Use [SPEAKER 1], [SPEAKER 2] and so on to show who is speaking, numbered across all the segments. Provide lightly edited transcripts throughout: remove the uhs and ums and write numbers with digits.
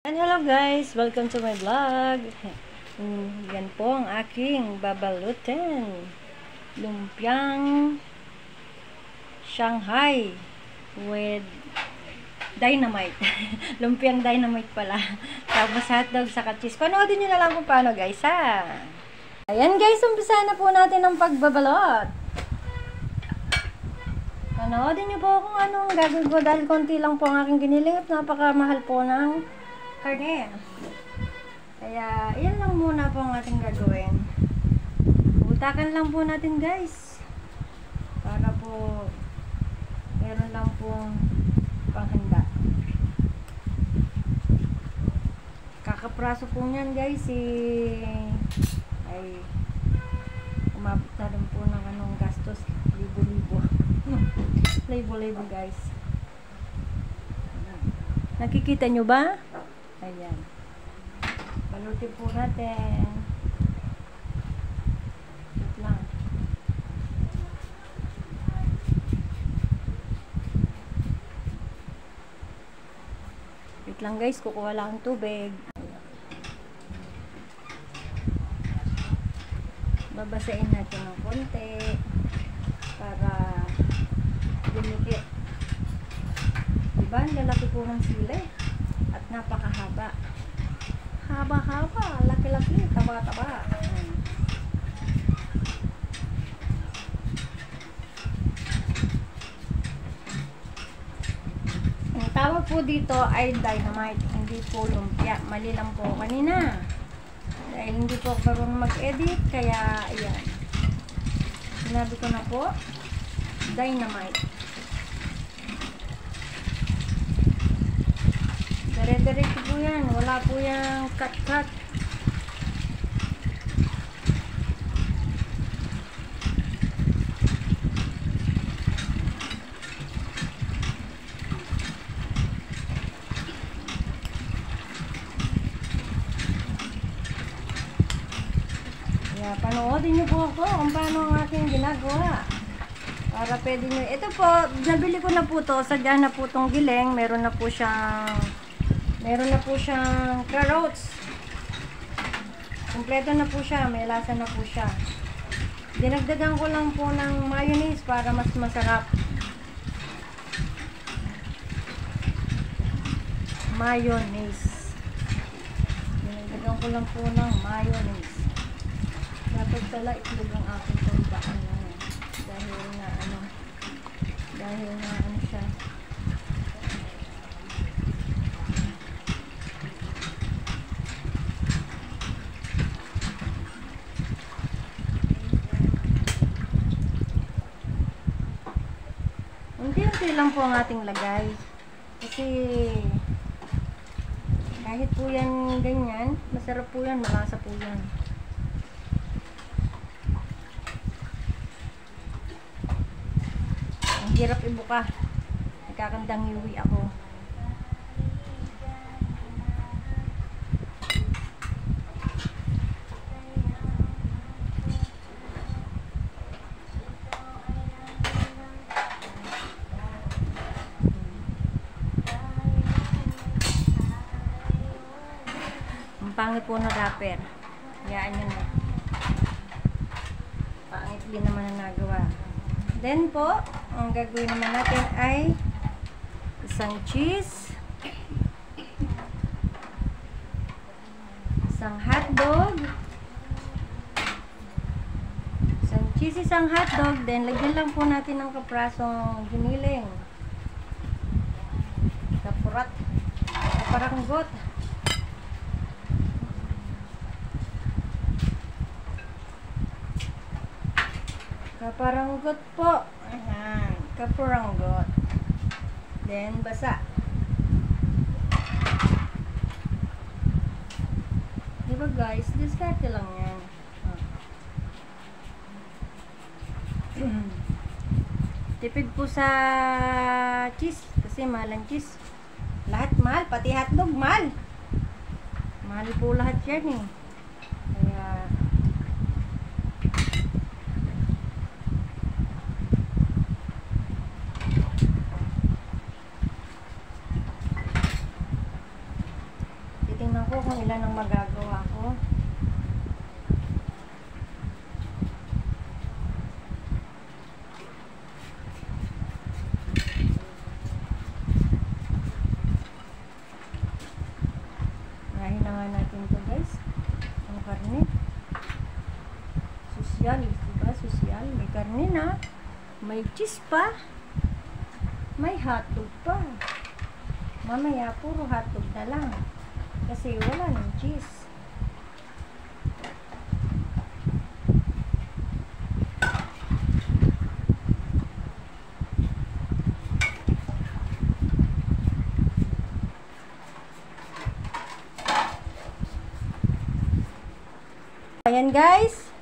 [SPEAKER 1] And hello guys, welcome to my vlog. Yan po ang aking babalutin. Lumpiang Shanghai with dynamite. Lumpiang dynamite pala. Tapos hotdog sa cheese. Panoodin nyo na lang kung paano guys ha. Ayan guys, umpisa na po natin ang pagbabalot. Panoodin nyo po kung anong gagawin ko dahil konti lang po ang aking giniling at napakamahal po ng karne. Kaya, yan lang muna po ang ating gagawin. Butakan lang po natin guys. Para po, meron lang pong panghanda. Kakapraso po niyan guys. Ay, umabot na rin po ng anong gastos. Libo-libo. Libo-libo guys. Nakikita nyo ba? Ayan. Balutin po natin. Wait lang. Wait lang guys, kukuha lang ang tubig. Babasain natin ng konti para dumikit. Diba? Ang lalaki po ng sili. At napakahaba. Haba-haba. Laki-laki. Taba-taba. Ang tawag po dito ay dynamite. Hindi po lumpia. Mali lang po kanina. Dahil hindi po ako marunong mag-edit. Kaya, ayan. Sinabi ko na po. Dynamite. Dire-diretso po yan. Wala po yung cut-cut. Kaya panoodin nyo po ako kung paano ang aking ginagawa. Para pwede nyo. Ito po, nabili ko na po to. Sadya na po tong giling. Meron na po siyang carrots. Kompleto na po siya. May lasa na po siya. Dinagdagan ko lang po ng mayonnaise para mas masarap. Mayonnaise. Dinagdagan ko lang po ng mayonnaise. Dapat pala itlog ang aking pagbakan na yan. Dahil na ano siya. Unti-unti lang po ang ating lagay. Kasi kahit po yan ganyan, masarap po yan, malasa po yan. Ang hirap ibuka. Nagkakandang iwi ako. Pangit po na wrapper. Hayaan nyo na. Pangit din naman ang nagawa. Then po, ang gagawin naman natin ay isang cheese, isang hotdog, isang hotdog, then lagyan lang po natin ng kaprasong giniling, kaparanggot. Kaparanggot po. Ayan. Kaparanggot. Then, basa. Diba guys? Diskarte lang yan. Tipid po sa cheese. Kasi mahal ang cheese. Lahat mahal. Pati hotdog mahal. Mahal po lahat yan eh. Kaya Tingnan ko kung ilan ang magagawa ko. Rahin na nga natin to guys. Ang karne. Sosyal, diba? Sosyal. May karne na. May cheese pa. May hotdog pa. Mamaya, puro hotdog na lang. Kasi wala ng cheese. Ayan guys.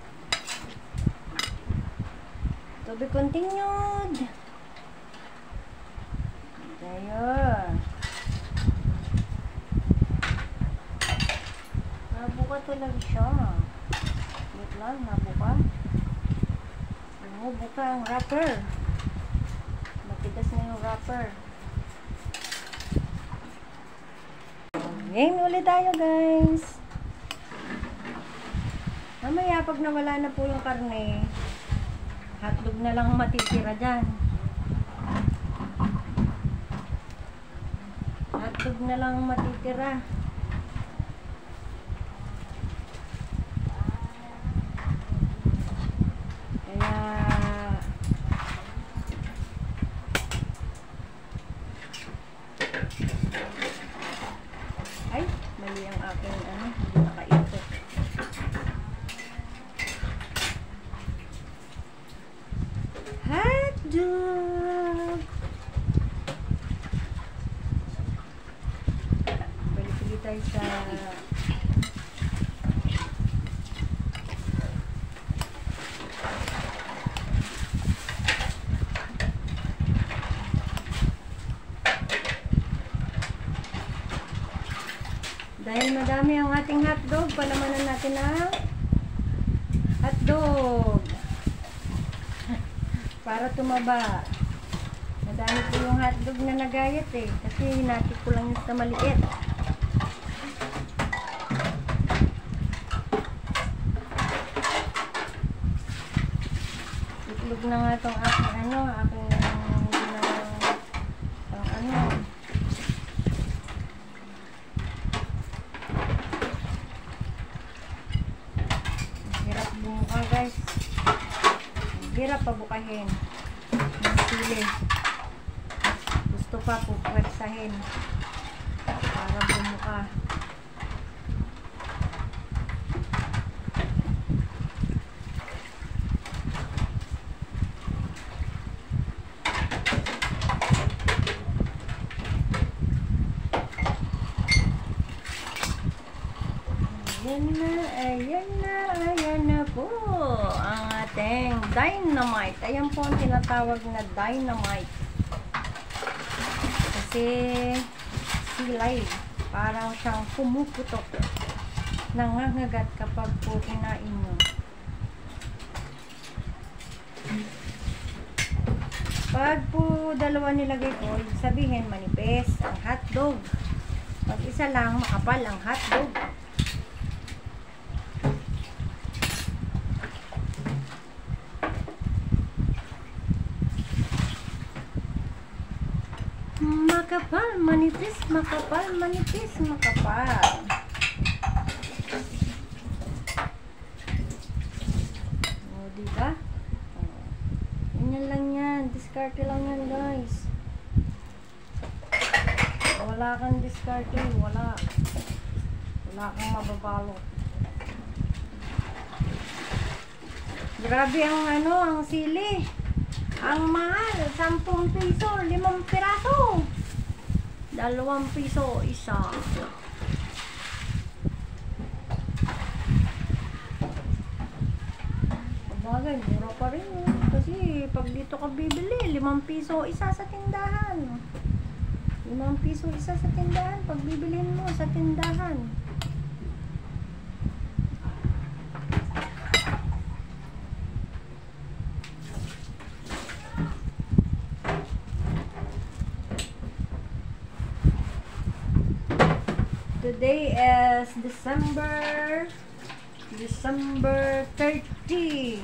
[SPEAKER 1] To be continued. Ayan. Nabuka talaga siya. Wait lang, nabuka. Buka ang wrapper. Matigas na yung wrapper. Game ulit tayo guys. Mamaya pag nawala na po yung karne, hotdog na lang matitira dyan. Hotdog na lang matitira. Kaya ay, mali ang aking hindi nakaikot. Hotdog! Balik-balik tayo sa dahil madami ang ating hotdog, palamanan natin ang hotdog. Para tumaba. Madami po yung hotdog na nagayat eh. Kasi hinati ko lang yung sa maliit. Itlog na nga itong aking aking hirap bumuka guys. Hirap pabukahin ng sili. Gusto pa po pwersahin para bumuka. Ayan na po ang ating dynamite. Ayan po ang tinatawag na dynamite. Kasi silay. Parang siyang pumuputok. Nangangagat kapag po kinain nyo. Pag po dalawa nilagay ko, sabihin manipis ang hotdog. Pag isa lang, makapal ang hotdog. Makapal, manipis, makapal, manipis, makapal. O, diba? Ganyan lang yan. Diskarte lang yan, guys. Wala kang diskarte. Wala. Wala kang mababalo. Grabe ang ang sili. Ang mahal. 10 piso, 5 piraso. 2 piso, isa. Bagay, mura pa rin. Kasi pag dito ka bibili, 5 piso isa sa tindahan. 5 piso isa sa tindahan. Pag bibilhin mo sa tindahan. Today is December 30.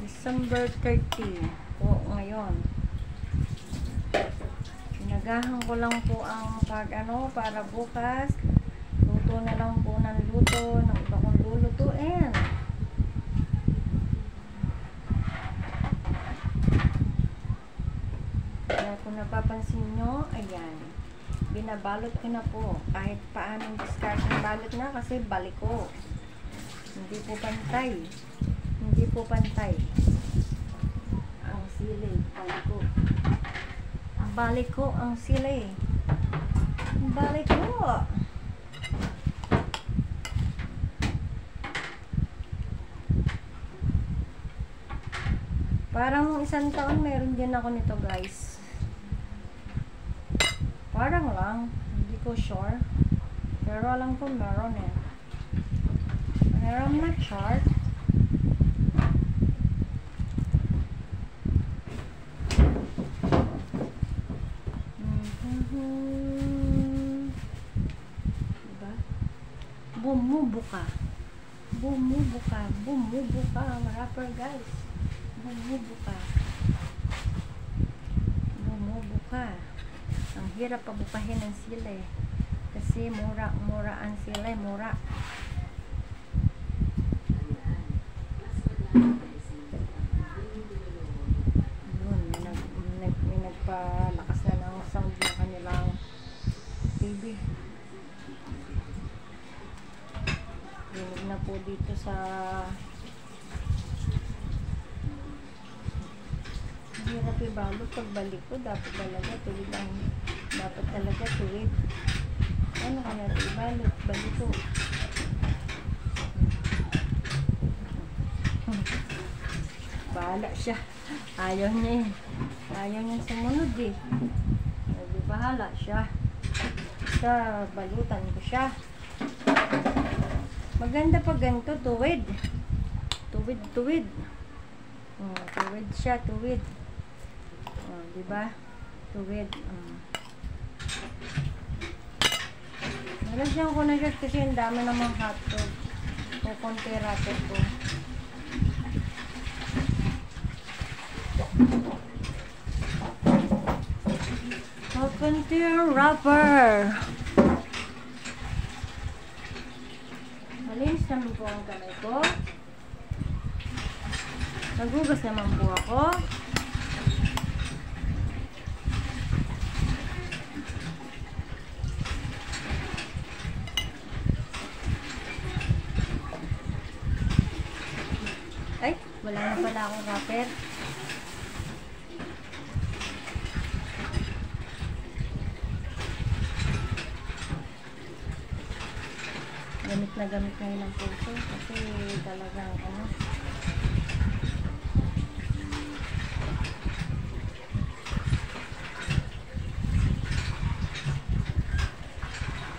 [SPEAKER 1] December 30 po ngayon. Pinagahan ko lang po ang para bukas. Luto na lang po ng luto ng iba kong lulutuin. Kaya kung napapansin nyo, ayan, binabalot ko na po. Kahit paanong discard ng balot na kasi baliko. Hindi po pantay. Hindi po pantay. Ang sili, baliko. Baliko ang sili. Baliko. Parang isang taon meron din ako nito, guys. Parang lang, hindi ko sure. Pero alam ko meron eh. Pero I'm not sure. Diba? Bumubuka. Bumubuka. Bumubuka ang rapper, guys. Bumubuka. Bumubuka. Ang hirap pabukahin ng sila eh. Kasi mura ang sila eh. Mura. Yun. May nagpalakas na ng sound ng kanilang TV. Rinig na po dito sa hirap ibalot pagbalik ko. Dapat talaga tuwid ang ano kaya ibalot balik ko. Bahala siya, ayaw niya sumunod eh. Bahala siya sa balutan ko siya. Maganda pag ganito, tuwid tuwid siya, tuwid. Diba? Tuwid. Nalagyan ko na siya kasi ang dami namang hotdog. O konti racket ko. O konti wrapper. Malinis naman po ang kamay ko. Nagugas naman po ako. Ay, wala na pala akong wrapper. Gamit na gamit ngayon ng puso kasi talagang ano.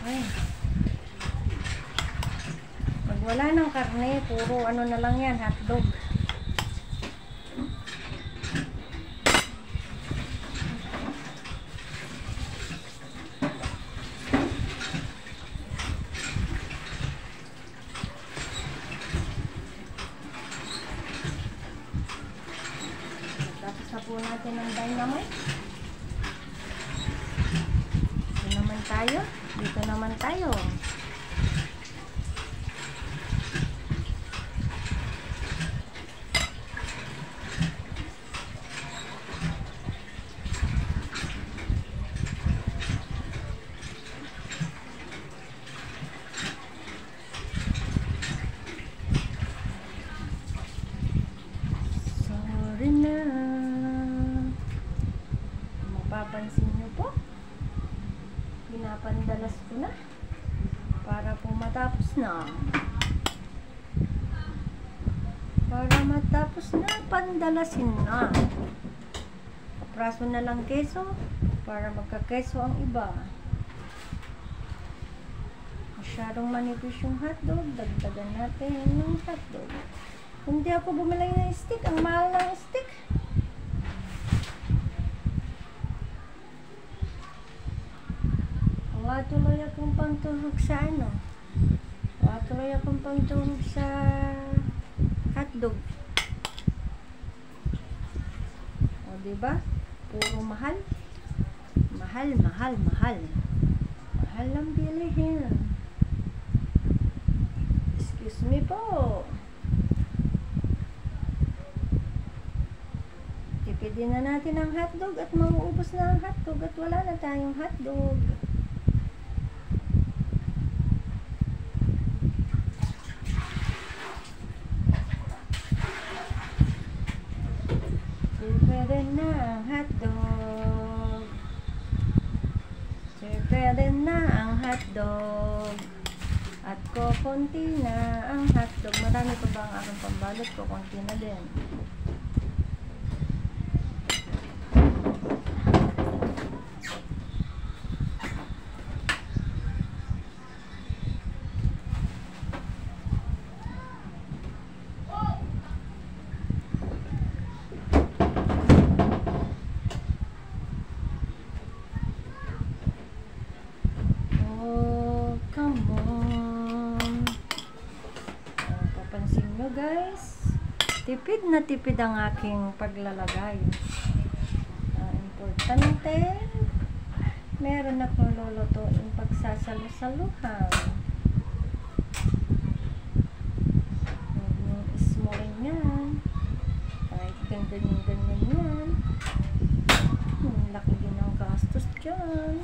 [SPEAKER 1] Ay. Pag wala ng karne, puro ano na lang yan, hotdog. Tapos na po natin ang dynamite. Dito naman tayo. Sorry na. Mapapansin nyo po. Pinapandalas ko na para po matapos na. Para matapos na, pandalasin na. Kapraso na lang keso para magkakeso ang iba. Masyadong manipis yung hotdog, dagdagan natin yung hotdog. Hindi ako bumili ng stick, ang mahal ng stick. Watuloy akong pangtuhog sa ano? Watuloy akong pangtuhog sa hotdog. O, diba? Puro mahal. Mahal, mahal, mahal. Mahal ng bilihin. Excuse me po. Tipidin na natin ang hotdog at mauubos na ang hotdog at wala na tayong hotdog. Tipidin na ang hotdog. Tipidin na ang hotdog. At kukunti na ang hotdog. Marami pa ba ang aking pambalot? Kukunti na din. Guys, tipid na tipid ang aking paglalagay. Importante, meron akong lulutuin pagsasalo-saluhan. Huwag niyong ismulin yan. Kahit ganyan-ganyan yan. Laki din ang gastos dyan.